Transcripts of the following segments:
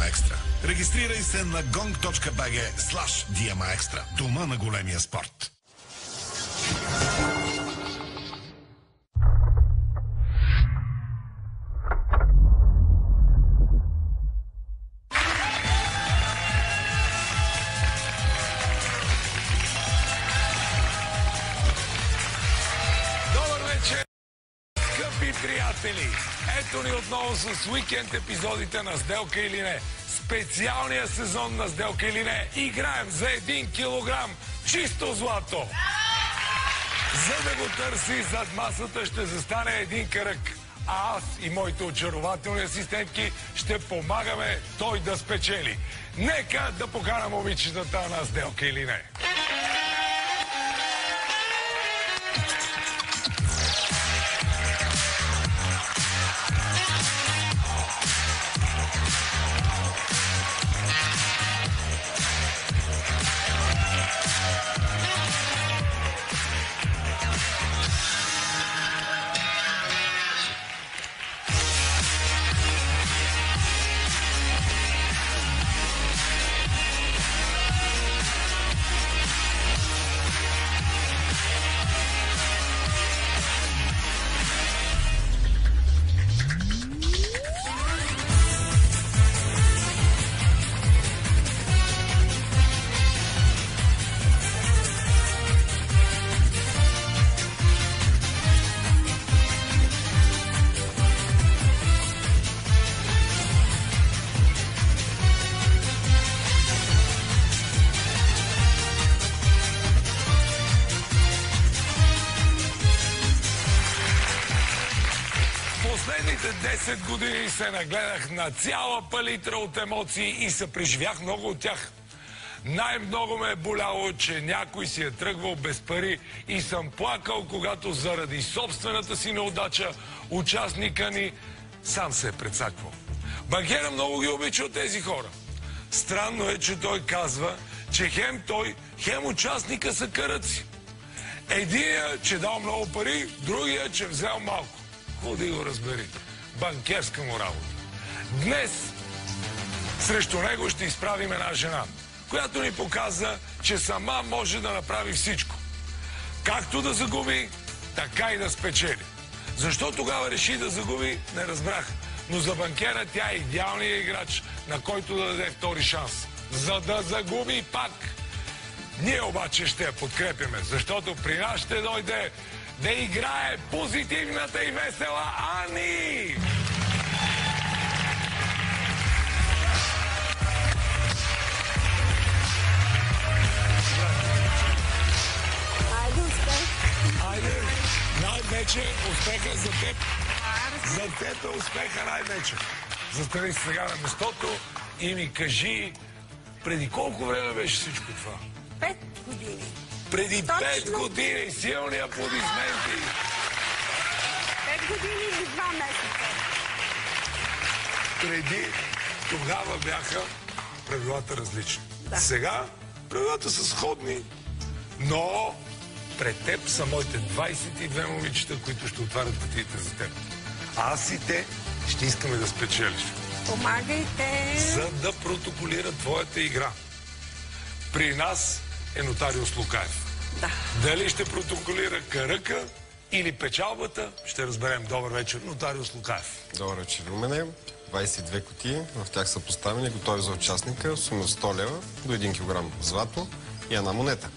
Диама Екстра. Регистрирай се на gong.bg/Диама Екстра. Дома на големия спорт. Приятели, ето ни отново с уикенд епизодите на Сделка или не. Специалния сезон на Сделка или не. Играем за 1 килограм чисто злато. За да го търси зад масата ще застане един кръг. А аз и моите очарователни асистентки ще помагаме той да спечели. Нека да покана момичетата на Сделка или не. Последните 10 години се нагледах на цяла палитра от емоции и се преживях много от тях. Най-много ме е боляло, че някой си е тръгвал без пари и съм плакал, когато заради собствената си неудача участника ни сам се е прецаквал. Банкера много ги обича от тези хора. Странно е, че той казва, че хем той, хем участника са каръци. Единия, че дал много пари, другия, че взел малко. Ходи го разбери. Банкерска му работа. Днес срещу него ще изправим една жена, която ни показа, че сама може да направи всичко. Както да загуби, така и да спечели. Защо тогава реши да загуби, не разбрах. Но за банкера тя е идеалният играч, на който да даде втори шанс. За да загуби пак. Ние обаче ще я подкрепяме, защото при нас ще дойде да играе позитивната и весела Ани! Айде, успех! Айде, най-вече успеха за теб. За теб е успеха най-вече. Застани сега на местото и ми кажи, преди колко време беше всичко това? 5 години. Преди Точно. 5 години, силни аплодисменти. 5 години и 2 месеца. Преди тогава бяха правилата различни. Да. Сега правилата са сходни, но пред теб са моите 22 момичета, които ще отварят пътите за теб. А аз и те ще искаме да спечелиш. Помагайте. За да протоколира твоята игра. При нас е нотариус Лукаев. Да. Дали ще протоколира каръка или печалбата, ще разберем. Добър вечер, нотариус Лукаев. Добър вечер, Румене. 22 кутии, в тях са поставени, готови за участника, сума 100 лева, до 1 килограм злато и една монета.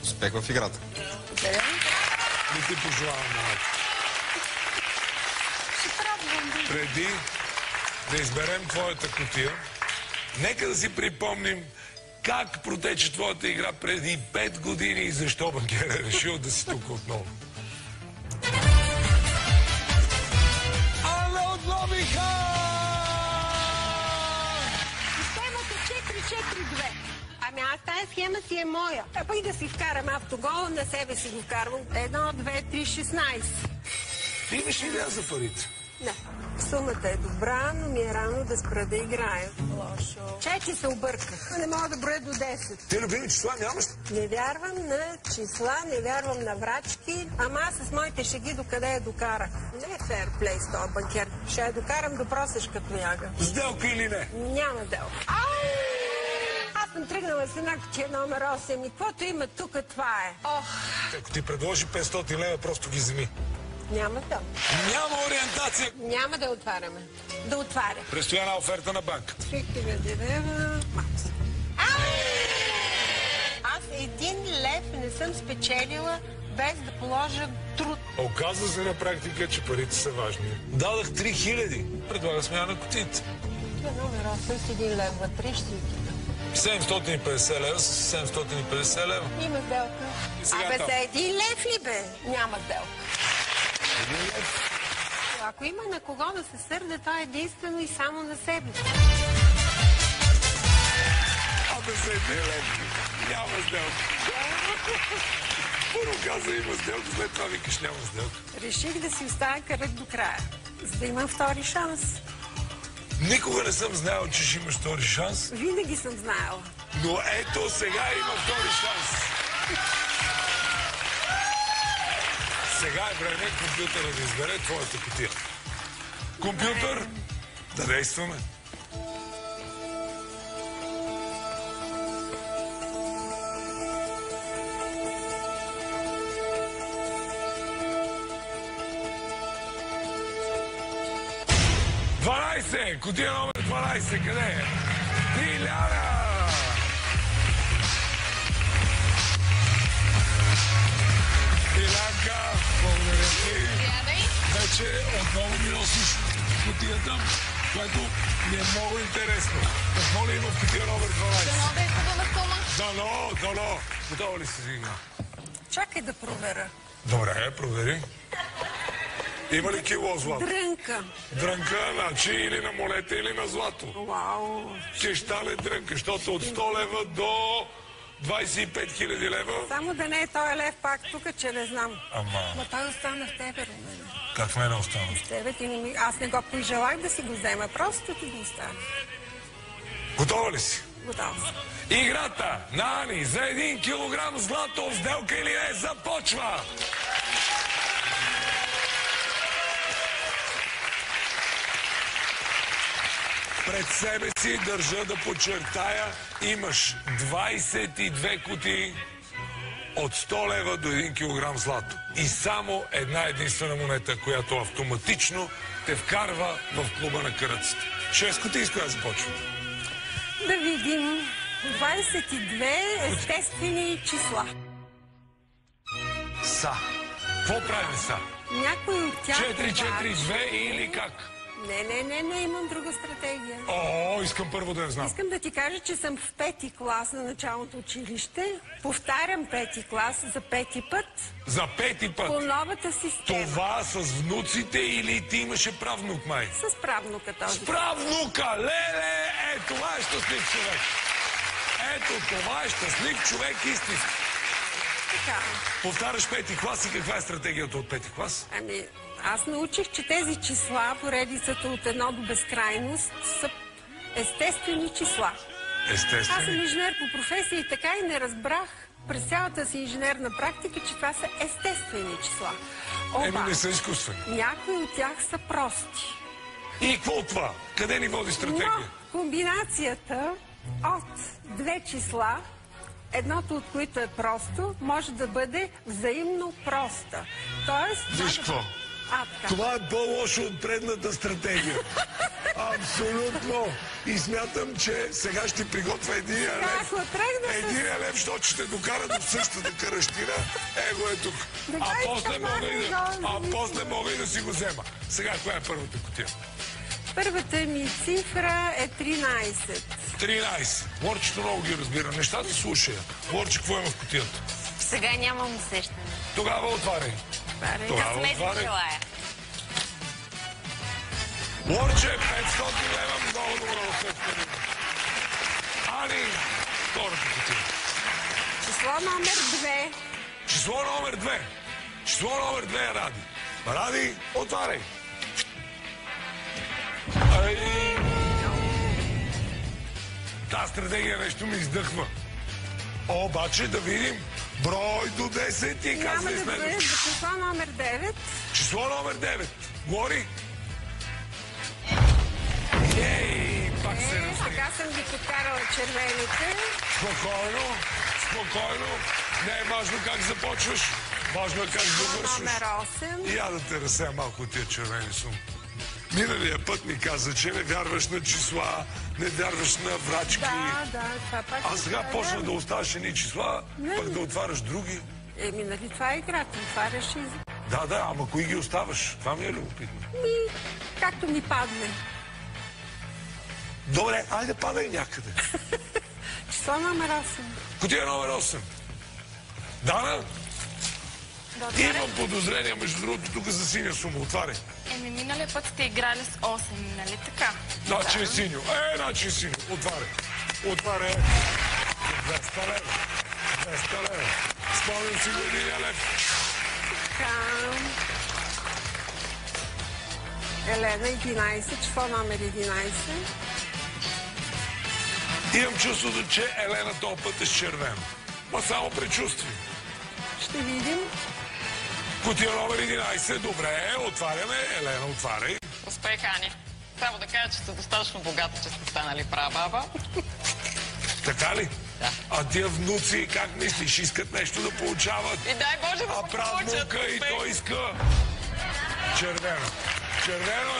Успех в играта. Благодаря. Не ти пожелавам монета. Ще пробвам. Преди да изберем твоята кутия, нека да си припомним как протече твоята игра преди 5 години и защо банкер е решил да си тук отново. Але от Нови Хан! Системата 4-4-2. Ами аз тая схема си е моя. А пък да си вкарам автогол, на себе си го вкарвам. 1, 2, 3, 16. Ти имаш ли идея за парите? Не. Сумата е добра, но ми е рано да спра да играя. Лошо. Че се обърках. Не мога да броя до 10. Ти любими числа нямаш? Не вярвам на числа, не вярвам на врачки. Ама аз с моите шеги докъде я докарах. Не е фейрплей с този банкер. Ще я докарам до просешка тояга. Сделка или не? Няма делка. Аз съм тръгнала с една кутия номер 8 и каквото има тук, това е. Ох, Ако ти предложи 500 лева, просто ги вземи. няма делка. Няма ориентация. Няма да отваряме. Да отваря. Престояна оферта на банка. 3000 лева. Макс. Аз 1 лев не съм спечелила без да положа труд. Оказва се на практика, че парите са важни. Дадах 3000. Предлага смяна на кутиите. Номер 8 с 1 лев вътре ще ти. 750 лева с 750 лева. Има сделка. сега Абе там. за 1 лев ли бе? Няма сделка. 1 лев. Ако има на кого да се сърде, то е единствено и само на себе си. Абе за 1 лев няма сделка. Първо каза има сделка, след това викаш няма сделка. Реших да си оставя кръг до края, за да имам втори шанс. Никога не съм знаел, че ще имаш втори шанс, Винаги съм знаела. но ето сега има втори шанс. Сега е време компютъра да избере твоята кутия. Компютър, да действаме. Кутия номер 12, къде е? Диляна! Дилянка, благодаря ти. Вече отново ми носиш кутията, което ми е много интересно. Какво ли има в кутия номер 12? Дано да е хубава сума. Дано. Готова ли си, Зига? Чакай да проверя. Добре, провери. Има ли кило злато? Дрънка. Дрънка, значи или на монета, или на злато. Вау. Чещале дрънка, защото от 100 лева до 25 хиляди лева. Само да не е този лев пак тук, че не знам. Ама, Ма той остана в тебе, Румен. как в мене остана? В тебе ти не ми... Аз не го пожелах да си го взема, просто ти го оставя. Готова ли си? Готов съм. Играта на Ани за 1 килограм злато, сделка или не, започва! Пред себе си държа да подчертая, имаш 22 кутии от 100 лева до 1 килограм злато. И само една единствена монета, която автоматично те вкарва в клуба на каръците. 6 кутии, с коя започва? Да видим. 22 естествени числа. Са. Какво правим са? Някой от тях... 4-4-2 или как? Не, имам друга стратегия. О, искам първо да я знам. Искам да ти кажа, че съм в 5-ти клас на началното училище. Повтарям 5-ти клас за 5-ти път. За 5-ти път. По новата система. Това с внуците или ти имаше правнук, май? С правнука този. С правнука! Леле! Това е щастлив човек. Ето, това е щастлив човек истински. Така. Повтаряш 5-ти клас и каква е стратегията от 5-ти клас? Ами, аз научих, че тези числа, поредицата от 1 до безкрайност, са естествени числа. Аз съм Естествено. инженер по професия и така и не разбрах през цялата си инженерна практика, че това са естествени числа. Еми, не са изкуствени. Някои от тях са прости. И какво от това? Къде ни води стратегия? Но комбинацията от две числа, едното от които е просто, може да бъде взаимно проста. Тоест... Виж какво? Така. Това е по-лошо от предната стратегия. Абсолютно. И смятам, че сега ще приготвя единия лев. Ако тръгна с... Единия лев, защото ще докара до същата каращина. Его е тук. А после мога и да си го взема. Сега, коя е първата кутия? Първата ми цифра е 13. 13. Лорчето много ги разбира. Нещата слушая. Лорче, какво има в кутията? Сега нямам усещане. Тогава отваряй. Късмет ви желая. Лорче, 500 лева, много добро усещане. Ани, втората кутия. Число номер 2. Число номер 2. Число номер 2 е Ради. Ради, отваряй. Тази стратегия нещо ми издъхва. Обаче да видим брой до 10 и Няма казвай да с бъде него. число номер 9. Число номер 9. Говори. Ей, пак се разтри. Така съм ги покарала червените. Спокойно, спокойно. Не е важно как започваш. Важно е как завършваш. Номер 8. И я да те разсея малко от тия червени сум. Миналия път ми каза, че не вярваш на числа, не вярваш на врачки. Да, това пак. А сега почна да оставаш едни числа, пък да отваряш други. Еми, нали това е играта? Отваряш и... Да, ама кои ги оставаш? Това ми е любопитно. Както ми падне. Добре, айде падай някъде. Число номер 8. Кутия номер 8. Дана? Да отваря? Имам подозрение, между другото, тук за синя сума. Отваряй. Еми, миналия път сте играли с 8, нали така? Значи е синьо. Значи е синьо. Отваряй. Отваряй. 200 лева. 200 лева. Спомням си го 1 лев. Така. Елена 11, число номер 11. Имам чувството, че Елена този път е с червено. Ма само предчувствие. Ще видим. Кутия номер 11. Добре, отваряме. Елена, отваряй. Успех, Ани. Само да кажа, че сте достатъчно богата, че сте станали прабаба. Така ли? Да. А тия внуци, как мислиш, искат нещо да получават? И дай Боже да А се получат. правнука и той иска червено. Червено.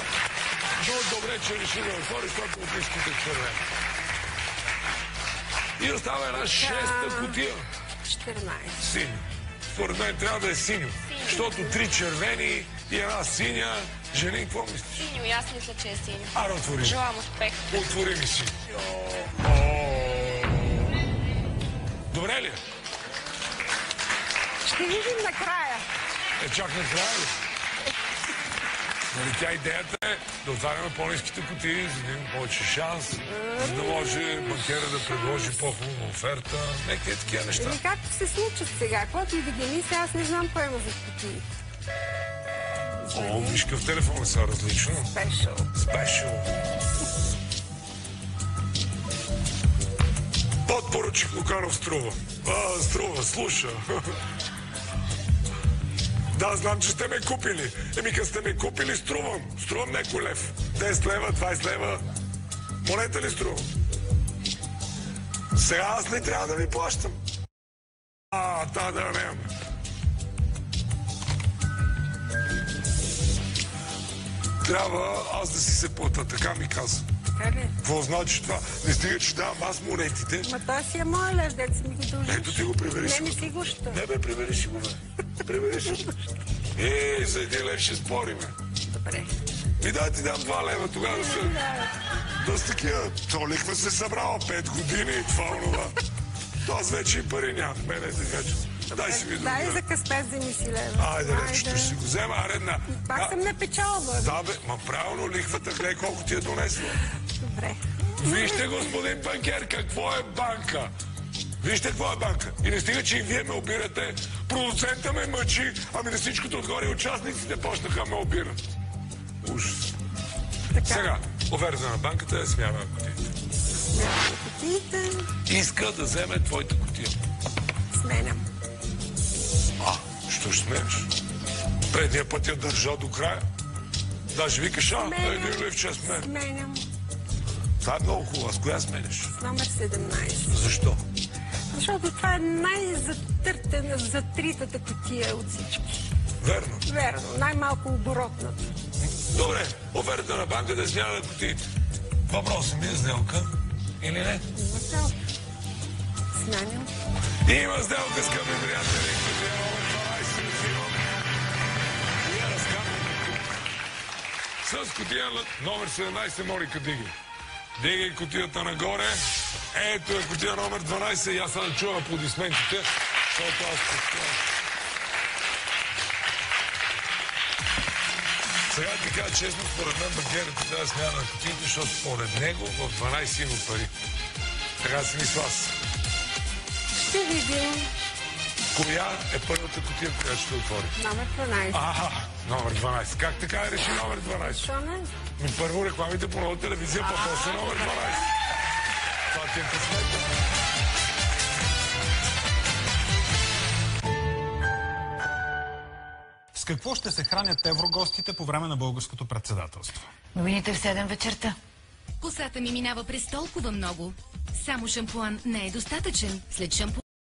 Но добре, че реши да отвори, защото от искате червено. И остава една шеста кутия. 14. Синьо. Според мен трябва да е синьо. Защото 3 червени и една синя. Жени, какво мислиш? Синьо, и аз мисля, че е синьо. Аре, отвори. Желам успех. Отвори ми си. Добре ли е? Ще видим накрая. Чак накрая ли? Нали тя идеята е да отваряме по-ниските кутии, за да има повече шанс, за да може банкера да предложи по-хубава оферта. Нека е такива неща. Или както се случат сега, каквото и да ги мисля, аз не знам кой има за кутии. О, виж какъв телефон са различно. Спешъл. Спешъл. Подпоручик Луканов струва. Струва, слуша. Да, знам, че сте ме купили. Еми, като сте ме купили, струвам. Струвам някой лев. 10 лева, 20 лева. Монета ли струвам? Сега аз ли трябва да ви плащам? Да нямам. Трябва аз да си се плата, така ми каза. Така ли? Какво значи това? Не стига, че давам аз монетите. Ма той си е моя лев, дет си ми ги дължиш. Ето ти го прибери си. Не ми си го ще. Не бе, прибери си го, бе. Прибери си го. За 1 лев ще спориме. Добре. И да ти дам 2 лева тогава да се... Да с такива... То лихва се събрала 5 години и това онова. То аз вече и пари нямам. Мене така че... Дай си ми друга. Дай за къспет, вземи си лева. Айде, левчето ще си го взема. Аредна. Пак съм напечалба. Да, бе. Ма правилно лихвата, гледай колко ти е донесла. Добре. Вижте, господин банкер, какво е банка. Вижте какво е банка. И не стига, че и вие ме обирате. Продуцента ме мъчи, ами на всичкото отгоре участниците почнаха ме обират. Ужас. Така. Сега, оферта на банката е смяна на кутиите. Смятам кутиите. Иска да вземе твоята кутия. Сменям. Що ще сменяш? Предния път я държа до края. Даже викаш, Сменям. 1 лев час мен. Сменям. Това е много хубаво. С коя сменяш? Номер 17. Защо? Защото това е най-затъртена, затритата кутия от всички. Верно. Верно. Най-малко оборотната. Добре, оферта на банката е смяна на кутиите. Въпросът ми е сделка или не? Има сделка. Сменям. Има сделка, скъпи приятели. Кутия номер 12 взимам. И я разкарвам тук. С кутия номер 17, Моника, дигай. Дигай кутията нагоре. Ето е кутия номер 12. И аз да чувам аплодисментите, защото аз подчувам. Сега ти кажа честно, според мен банкерът трябва да смяна на кутиите, защото според него в 12 има пари. Така си мисля аз. Ще видим. Коя е първата кутия, която ще отвори? Номер 12. Номер 12. Как така реши номер 12? Защо не? Първо рекламите по нова телевизия, па после номер 12. Това ти е късмет. С какво ще се хранят еврогостите по време на българското председателство? Новините в 7 вечерта. Косата ми минава през толкова много. Само шампуан не е достатъчен. След шампуан